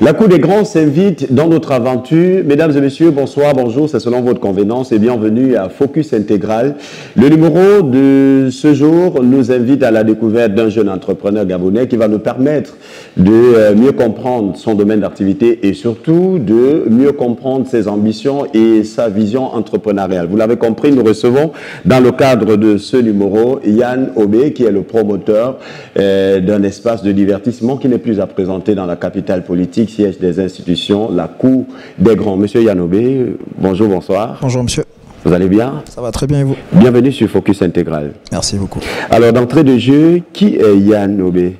La Cour des Grands s'invite dans notre aventure. Mesdames et messieurs, bonsoir, bonjour, c'est selon votre convenance et bienvenue à Focus Intégral. Le numéro de ce jour nous invite à la découverte d'un jeune entrepreneur gabonais qui va nous permettre de mieux comprendre son domaine d'activité et surtout de mieux comprendre ses ambitions et sa vision entrepreneuriale. Vous l'avez compris, nous recevons dans le cadre de ce numéro Yann Obé qui est le promoteur d'un espace de divertissement qui n'est plus à présenter dans la capitale politique, siège des institutions, la Cour des Grands. Monsieur Yann Obé, bonjour, bonsoir. Bonjour monsieur. Vous allez bien? Ça va très bien et vous? Bienvenue sur Focus Intégral. Merci beaucoup. Alors, d'entrée de jeu, qui est Yann Obé?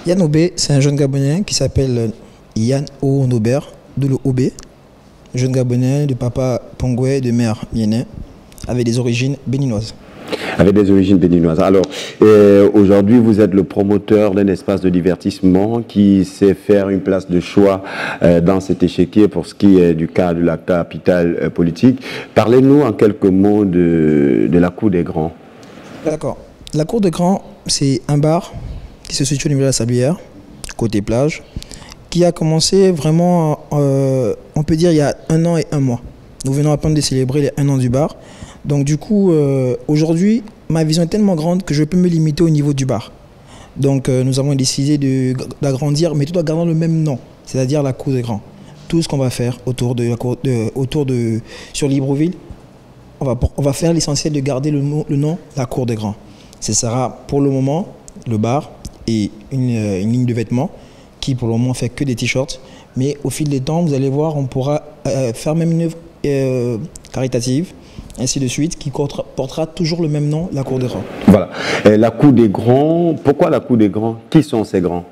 Yann Obé, c'est un jeune Gabonais qui s'appelle Yann Onobert, d'où le Obé. Jeune Gabonais de papa Pongoué, de mère Mienais, avec des origines béninoises. Avec des origines béninoises. Alors, aujourd'hui, vous êtes le promoteur d'un espace de divertissement qui sait faire une place de choix dans cet échiquier pour ce qui est du cas de la capitale politique. Parlez-nous en quelques mots de la Cour des Grands. D'accord. La Cour des Grands, c'est un bar qui se situe au niveau de la Sablière, côté plage, qui a commencé vraiment, on peut dire, il y a 1 an et 1 mois. Nous venons à peine de célébrer les 1 an du bar. Donc du coup, aujourd'hui, ma vision est tellement grande que je peux me limiter au niveau du bar. Donc nous avons décidé d'agrandir, mais tout en gardant le même nom, c'est-à-dire la Cour des Grands. Tout ce qu'on va faire sur Libreville, on va faire l'essentiel de garder le nom la Cour des Grands. Ce sera pour le moment le bar et une ligne de vêtements qui pour le moment fait que des t-shirts. Mais au fil des temps, vous allez voir, on pourra faire même une œuvre caritative, ainsi de suite, qui portera toujours le même nom, la Cour des Grands. Voilà. Et la Cour des Grands, pourquoi la Cour des Grands? Qui sont ces grands?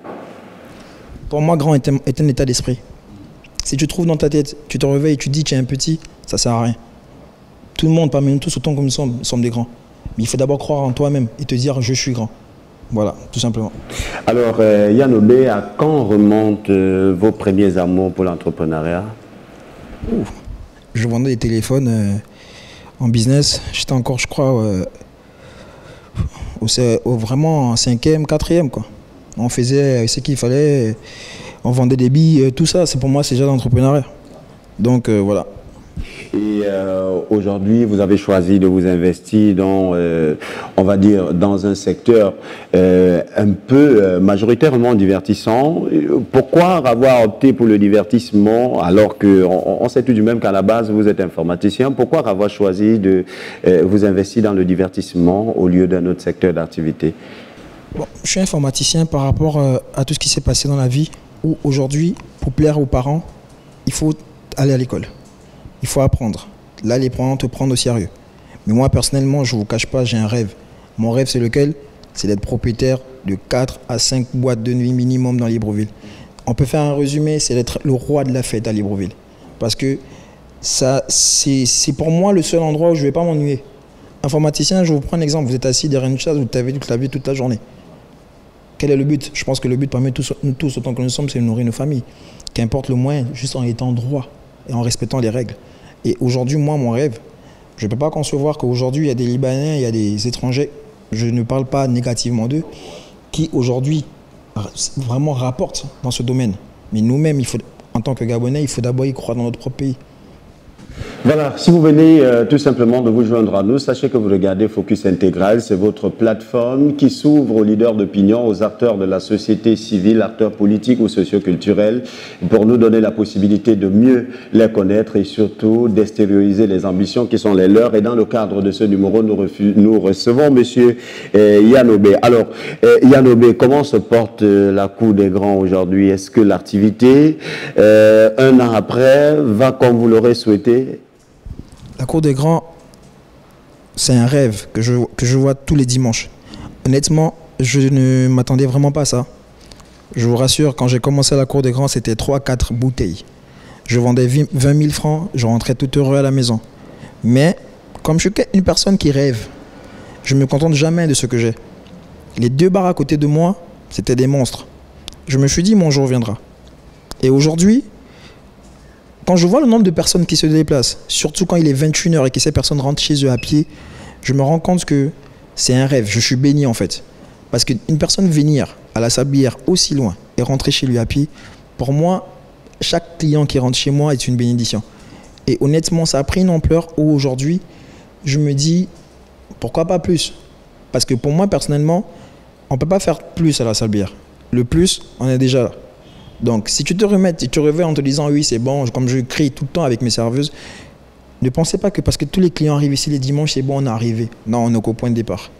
Pour moi, grand est un état d'esprit. Si tu trouves dans ta tête, tu te réveilles et tu dis que tu es un petit, ça ne sert à rien. Tout le monde, parmi nous tous, autant comme nous sommes des grands. Mais il faut d'abord croire en toi-même et te dire « je suis grand ». Voilà, tout simplement. Alors, Yann Obé, à quand remontent vos premiers amours pour l'entrepreneuriat? Je vendais des téléphones en business. J'étais encore, je crois, vraiment en 5e, 4e, quoi. On faisait ce qu'il fallait, on vendait des billes, tout ça. Pour moi, c'est déjà l'entrepreneuriat. Donc, voilà. Et aujourd'hui, vous avez choisi de vous investir dans, on va dire, dans un secteur un peu majoritairement divertissant. Pourquoi avoir opté pour le divertissement alors qu'on sait tout de même qu'à la base, vous êtes informaticien? Pourquoi avoir choisi de vous investir dans le divertissement au lieu d'un autre secteur d'activité? Bon, je suis informaticien par rapport à tout ce qui s'est passé dans la vie où aujourd'hui, pour plaire aux parents, il faut aller à l'école. Il faut apprendre. Là, les parents te prennent au sérieux. Mais moi, personnellement, je ne vous cache pas, j'ai un rêve. Mon rêve, c'est lequel? C'est d'être propriétaire de 4 à 5 boîtes de nuit minimum dans Libreville. On peut faire un résumé, c'est d'être le roi de la fête à Libreville. Parce que c'est pour moi le seul endroit où je ne vais pas m'ennuyer. Informaticien, je vous prends un exemple. Vous êtes assis derrière une chaise, vous avez toute la vie, toute la journée. Quel est le but? Je pense que le but parmi nous tous, autant que nous sommes, c'est de nourrir nos familles. Qu'importe le moyen, juste en étant droit et en respectant les règles. Et aujourd'hui, moi, mon rêve, je ne peux pas concevoir qu'aujourd'hui, il y a des Libanais, il y a des étrangers, je ne parle pas négativement d'eux, qui aujourd'hui vraiment rapportent dans ce domaine. Mais nous-mêmes, en tant que Gabonais, il faut d'abord y croire dans notre propre pays. Voilà, si vous venez tout simplement de vous joindre à nous, sachez que vous regardez Focus Intégral, c'est votre plateforme qui s'ouvre aux leaders d'opinion, aux acteurs de la société civile, acteurs politiques ou socioculturels, pour nous donner la possibilité de mieux les connaître et surtout d'extérioriser les ambitions qui sont les leurs. Et dans le cadre de ce numéro, nous recevons monsieur Yann Obé. Alors, Yann Obé, comment se porte la Cour des Grands aujourd'hui? Est-ce que l'activité, 1 an après, va comme vous l'aurez souhaité? La Cour des Grands, c'est un rêve que je vois tous les dimanches. Honnêtement, je ne m'attendais vraiment pas à ça. Je vous rassure, quand j'ai commencé à la Cour des Grands, c'était 3-4 bouteilles. Je vendais 20 000 francs, je rentrais tout heureux à la maison. Mais, comme je suis une personne qui rêve, je ne me contente jamais de ce que j'ai. Les 2 bars à côté de moi, c'était des monstres. Je me suis dit, mon jour viendra. Et aujourd'hui, quand je vois le nombre de personnes qui se déplacent, surtout quand il est 21 h et que ces personnes rentrent chez eux à pied, je me rends compte que c'est un rêve. Je suis béni en fait. Parce qu'une personne venir à la Sablière aussi loin et rentrer chez lui à pied, pour moi, chaque client qui rentre chez moi est une bénédiction. Et honnêtement, ça a pris une ampleur où aujourd'hui, je me dis, pourquoi pas plus? Parce que pour moi, personnellement, on ne peut pas faire plus à la salle bière. Le plus, on est déjà là. Donc, si tu te remets, si tu réveilles en te disant, oui, c'est bon, comme je crie tout le temps avec mes serveuses, ne pensez pas que parce que tous les clients arrivent ici les dimanches, c'est bon, on est arrivé. Non, on n'est qu'au point de départ.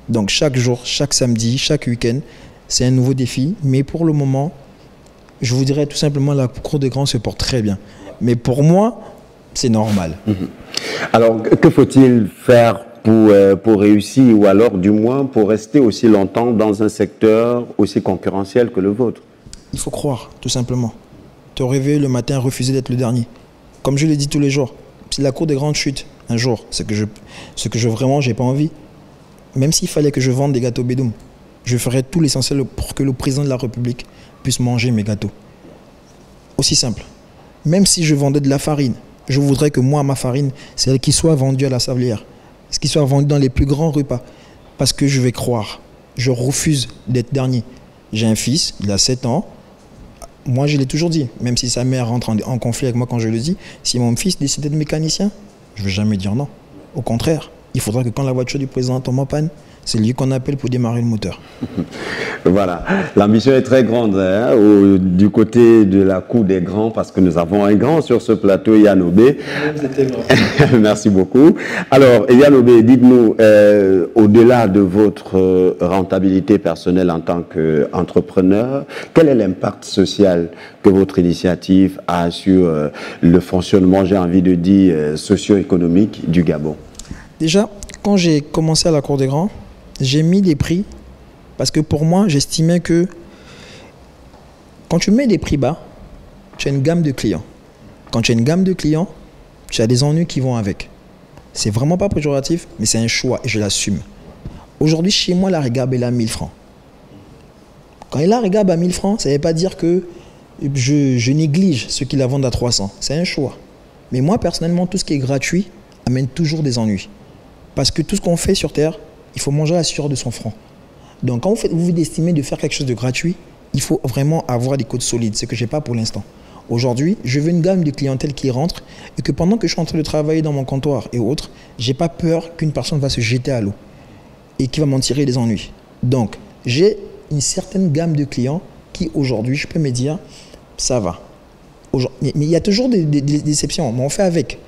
Donc, chaque jour, chaque samedi, chaque week-end, c'est un nouveau défi. Mais pour le moment, je vous dirais tout simplement, la cour des grands se porte très bien. Mais pour moi, c'est normal. Alors, que faut-il faire pour réussir, ou alors du moins pour rester aussi longtemps dans un secteur aussi concurrentiel que le vôtre? Il faut croire, tout simplement. Te réveiller le matin, refuser d'être le dernier. Comme je le dis tous les jours, si la cour des grandes chute un jour, ce que je vraiment, j'ai pas envie, même s'il fallait que je vende des gâteaux Bédoum, je ferais tout l'essentiel pour que le président de la République puisse manger mes gâteaux. Aussi simple. Même si je vendais de la farine, je voudrais que moi, ma farine, c'est elle qui soit vendue à la sablière. Ce qui soit vendu dans les plus grands repas. Parce que je vais croire. Je refuse d'être dernier. J'ai un fils, il a 7 ans. Moi, je l'ai toujours dit, même si sa mère rentre en conflit avec moi quand je le dis, si mon fils décide d'être mécanicien, je ne vais jamais dire non. Au contraire, il faudra que quand la voiture du président tombe en panne, c'est lui qu'on appelle pour démarrer le moteur. Voilà, l'ambition est très grande du côté de la cour des grands, parce que nous avons un grand sur ce plateau, Yann Obé. Merci beaucoup. Alors, Yann Obé, dites-nous, au-delà de votre rentabilité personnelle en tant qu'entrepreneur, quel est l'impact social que votre initiative a sur le fonctionnement, j'ai envie de dire, socio-économique du Gabon? Déjà, quand j'ai commencé à la cour des grands, j'ai mis des prix parce que pour moi, j'estimais que quand tu mets des prix bas, tu as une gamme de clients. Quand tu as une gamme de clients, tu as des ennuis qui vont avec. C'est vraiment pas péjoratif, mais c'est un choix et je l'assume. Aujourd'hui, chez moi, la régarbe est à 1000 francs. Quand il la régarbe à 1000 francs, ça ne veut pas dire que je néglige ceux qui la vendent à 300. C'est un choix. Mais moi, personnellement, tout ce qui est gratuit amène toujours des ennuis. Parce que tout ce qu'on fait sur Terre, il faut manger à la sueur de son front. Donc quand vous estimez de faire quelque chose de gratuit, il faut vraiment avoir des côtes solides, ce que je n'ai pas pour l'instant. Aujourd'hui, je veux une gamme de clientèle qui rentre et que pendant que je suis en train de travailler dans mon comptoir et autres, je n'ai pas peur qu'une personne va se jeter à l'eau et qui va m'en tirer des ennuis. Donc, j'ai une certaine gamme de clients qui aujourd'hui, je peux me dire, ça va. Mais il y a toujours des déceptions, mais on fait avec.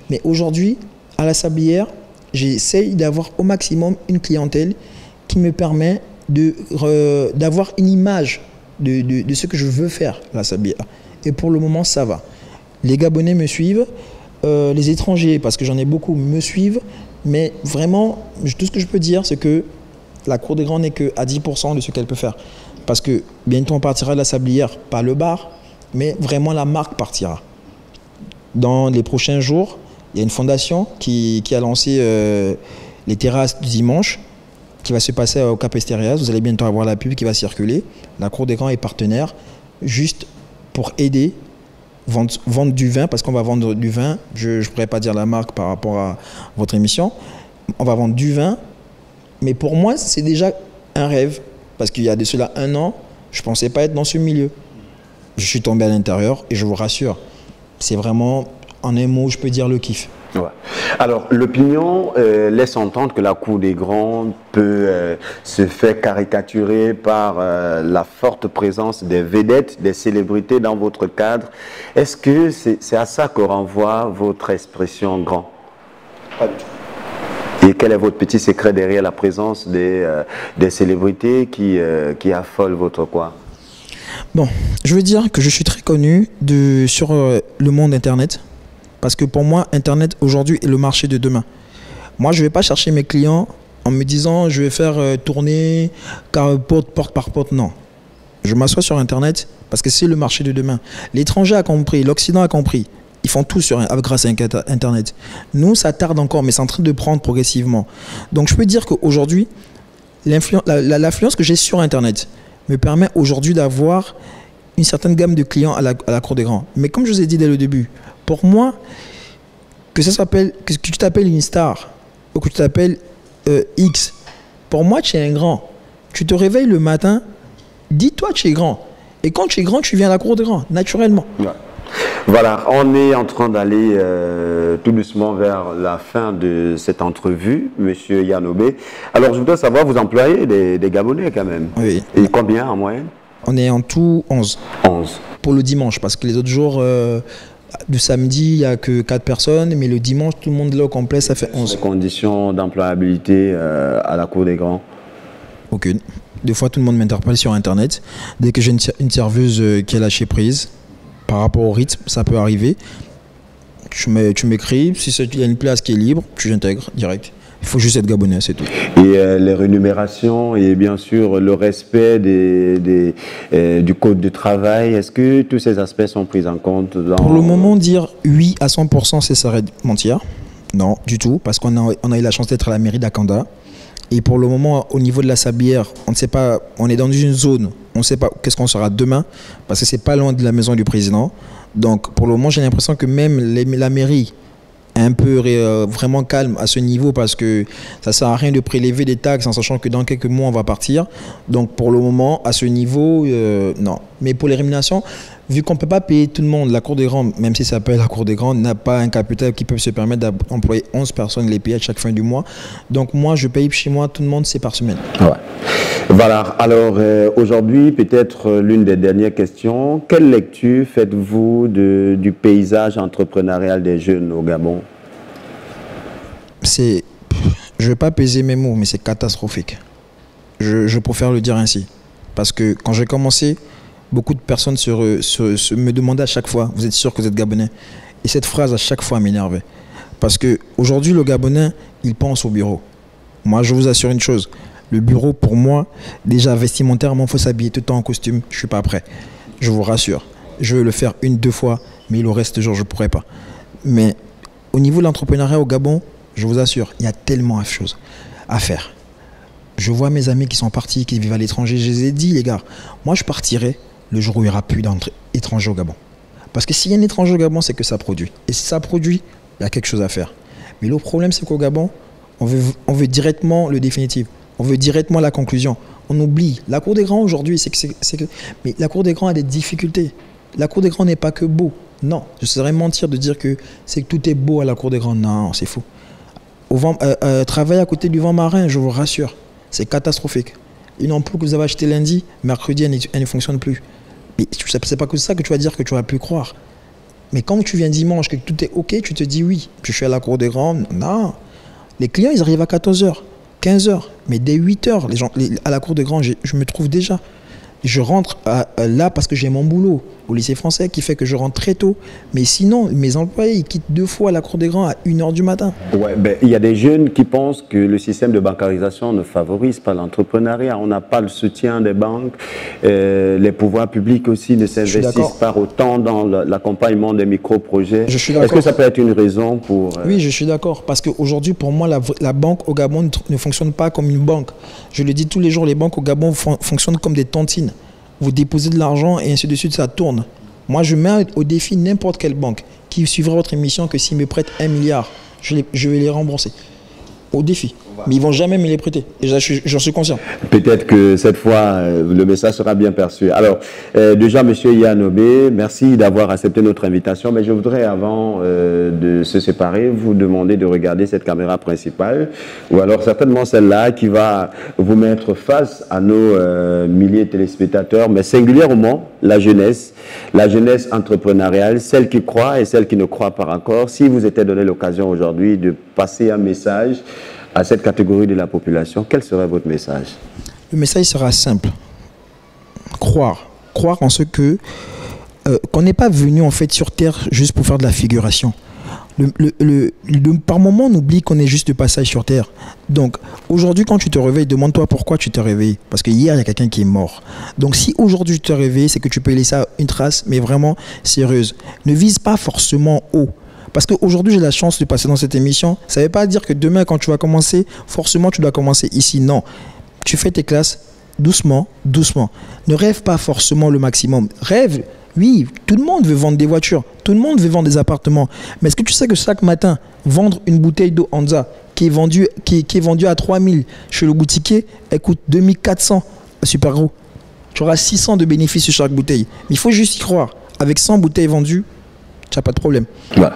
Mais aujourd'hui, à la sablière, j'essaye d'avoir au maximum une clientèle qui me permet d'avoir une image de ce que je veux faire à la sablière. Et pour le moment, ça va. Les Gabonais me suivent, les étrangers, parce que j'en ai beaucoup, me suivent. Mais vraiment, tout ce que je peux dire, c'est que la cour des grands n'est qu'à 10% de ce qu'elle peut faire. Parce que bientôt, on partira de la sablière, pas le bar, mais vraiment la marque partira. Dans les prochains jours, il y a une fondation qui a lancé les terrasses du dimanche, qui va se passer au Cap Esterias. Vous allez bientôt avoir la pub qui va circuler. La cour des grands est partenaire, juste pour aider, vendre du vin, parce qu'on va vendre du vin. Je ne pourrais pas dire la marque par rapport à votre émission. On va vendre du vin, mais pour moi, c'est déjà un rêve, parce qu'il y a de cela 1 an, je ne pensais pas être dans ce milieu. Je suis tombé à l'intérieur et je vous rassure, c'est vraiment... En un mot, je peux dire le kiff. Ouais. Alors, l'opinion laisse entendre que la cour des grands peut se faire caricaturer par la forte présence des vedettes, des célébrités dans votre cadre. Est-ce que c'est à ça que renvoie votre expression grand? Pas du tout. Et quel est votre petit secret derrière la présence des célébrités qui affolent votre coin? Bon, je veux dire que je suis très connu sur le monde Internet. Parce que pour moi, Internet aujourd'hui est le marché de demain. Moi, je ne vais pas chercher mes clients en me disant je vais faire tourner porte par porte. Non. Je m'assois sur Internet parce que c'est le marché de demain. L'étranger a compris, l'Occident a compris. Ils font tout grâce à Internet. Nous, ça tarde encore, mais c'est en train de prendre progressivement. Donc, je peux dire qu'aujourd'hui, l'influence que j'ai sur Internet me permet aujourd'hui d'avoir une certaine gamme de clients à la cour des grands. Mais comme je vous ai dit dès le début, pour moi, que tu t'appelles une star ou que tu t'appelles X, pour moi, tu es un grand. Tu te réveilles le matin, dis-toi que tu es grand. Et quand tu es grand, tu viens à la cour des grands, naturellement. Ouais. Voilà, on est en train d'aller tout doucement vers la fin de cette entrevue, Monsieur Yanobé. Alors, je voudrais savoir, vous employez des Gabonais quand même. Oui. Et combien en moyenne? On est en tout 11. 11. Pour le dimanche, parce que les autres jours, du samedi, il n'y a que 4 personnes, mais le dimanche, tout le monde est là au complet, ça fait 11. Les conditions d'employabilité à la cour des grands? Aucune. Des fois, tout le monde m'interpelle sur Internet. Dès que j'ai une serveuse qui est lâchée prise, par rapport au rythme, ça peut arriver. Tu m'écris, si il y a une place qui est libre, tu l'intègres direct. Il faut juste être gabonais, c'est tout. Et les rémunérations et bien sûr le respect du code de travail, est-ce que tous ces aspects sont pris en compte Pour le moment, dire oui à 100%, c'est ça mentir. Non, du tout, parce qu'on a eu la chance d'être à la mairie d'Akanda. Et pour le moment, au niveau de la sablière, on ne sait pas, on est dans une zone, on ne sait pas qu'est-ce qu'on sera demain, parce que c'est pas loin de la maison du président. Donc pour le moment, j'ai l'impression que même la mairie est un peu vraiment calme à ce niveau, parce que ça sert à rien de prélever des taxes en sachant que dans quelques mois, on va partir. Donc pour le moment, à ce niveau, non. Mais pour les rémunérations, vu qu'on ne peut pas payer tout le monde, la Cour des Grands, même si ça s'appelle la Cour des Grands, n'a pas un capital qui peut se permettre d'employer 11 personnes, les payer à chaque fin du mois. Donc moi, je paye chez moi, tout le monde, c'est par semaine. Ouais. Voilà, alors aujourd'hui, peut-être l'une des dernières questions. Quelle lecture faites-vous du paysage entrepreneurial des jeunes au Gabon? Je ne vais pas peser mes mots, mais c'est catastrophique. Je préfère le dire ainsi. Parce que quand j'ai commencé, beaucoup de personnes me demandaient à chaque fois, vous êtes sûr que vous êtes Gabonais? Et cette phrase à chaque fois m'énervait. Parce qu'aujourd'hui, le Gabonais, il pense au bureau. Moi, je vous assure une chose. Le bureau, pour moi, déjà vestimentairement, il faut s'habiller tout le temps en costume. Je ne suis pas prêt. Je vous rassure. Je vais le faire 1-2 fois, mais le reste du jour, je ne pourrai pas. Mais au niveau de l'entrepreneuriat au Gabon, je vous assure, il y a tellement de choses à faire. Je vois mes amis qui sont partis, qui vivent à l'étranger. Je les ai dit, les gars, moi, je partirai le jour où il n'y aura plus d'étrangers au Gabon. Parce que s'il y a un étranger au Gabon, c'est que ça produit. Et si ça produit, il y a quelque chose à faire. Mais le problème, c'est qu'au Gabon, on veut directement le définitif. On veut directement la conclusion. On oublie. La Cour des Grands aujourd'hui, mais la Cour des Grands a des difficultés. La Cour des Grands n'est pas que beau. Non, je serais mentir de dire que tout est beau à la Cour des Grands. Non, c'est fou. Travailler à côté du vent marin, je vous rassure, c'est catastrophique. Une ampoule que vous avez achetée lundi, mercredi, elle ne fonctionne plus. Mais c'est pas que ça que tu vas dire que tu vas plus croire. Mais quand tu viens dimanche, que tout est OK, tu te dis oui. Je suis à la Cour des Grands. Non. Les clients, ils arrivent à 14h, 15h. Mais dès 8h, à la Cour des Grands, je me trouve déjà. Je rentre là parce que j'ai mon boulot au lycée français qui fait que je rentre très tôt. Mais sinon, mes employés, ils quittent 2 fois la Cour des Grands à 1h du matin. Ouais, il y a des jeunes qui pensent que le système de bancarisation ne favorise pas l'entrepreneuriat. On n'a pas le soutien des banques. Les pouvoirs publics aussi ne s'investissent pas autant dans l'accompagnement des micro-projets. Est-ce que ça peut être une raison pour... Oui, je suis d'accord. Parce qu'aujourd'hui, pour moi, la banque au Gabon ne fonctionne pas comme une banque. Je le dis tous les jours, les banques au Gabon fonctionnent comme des tontines. Vous déposez de l'argent et ainsi de suite, ça tourne. Moi, je mets au défi n'importe quelle banque qui suivra votre émission que s'ils me prêtent 1 milliard, je vais les rembourser. Au défi. Mais ils ne vont jamais me les prêter. Et j'en suis conscient. Peut-être que cette fois, le message sera bien perçu. Alors, déjà, M. Yanobé, merci d'avoir accepté notre invitation. Mais je voudrais, avant de se séparer, vous demander de regarder cette caméra principale, ou alors certainement celle-là, qui va vous mettre face à nos milliers de téléspectateurs, mais singulièrement la jeunesse entrepreneuriale, celle qui croit et celle qui ne croit pas encore. Si vous était donné l'occasion aujourd'hui de passer un message à cette catégorie de la population, quel serait votre message? Le message sera simple. Croire en ce qu'on n'est pas venu en fait sur Terre juste pour faire de la figuration. Par moment, on oublie qu'on est juste de passage sur Terre. Donc, aujourd'hui, quand tu te réveilles, demande-toi pourquoi tu t'es réveillé. Parce que hier, il y a quelqu'un qui est mort. Donc, si aujourd'hui tu t'es réveillé, c'est que tu peux laisser une trace, mais vraiment sérieuse. Ne vise pas forcément haut. Parce qu'aujourd'hui, j'ai la chance de passer dans cette émission. Ça ne veut pas dire que demain, quand tu vas commencer, forcément, tu dois commencer ici. Non. Tu fais tes classes doucement, doucement. Ne rêve pas forcément le maximum. Rêve, oui, tout le monde veut vendre des voitures. Tout le monde veut vendre des appartements. Mais est-ce que tu sais que chaque matin, vendre une bouteille d'eau Hansa qui est vendue à 3 000 chez le boutiquier, elle coûte 2 400 super gros. Tu auras 600 de bénéfices sur chaque bouteille. Mais il faut juste y croire. Avec 100 bouteilles vendues, tu n'as pas de problème. Voilà.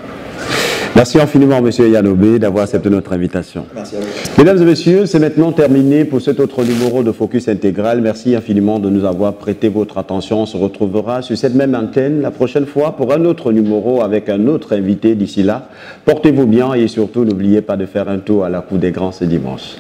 Merci infiniment, M. Yanobé, d'avoir accepté notre invitation. Merci à vous. Mesdames et messieurs, c'est maintenant terminé pour cet autre numéro de Focus Intégral. Merci infiniment de nous avoir prêté votre attention. On se retrouvera sur cette même antenne la prochaine fois pour un autre numéro avec un autre invité. D'ici là, portez-vous bien et surtout n'oubliez pas de faire un tour à la Cour des Grands ce dimanche.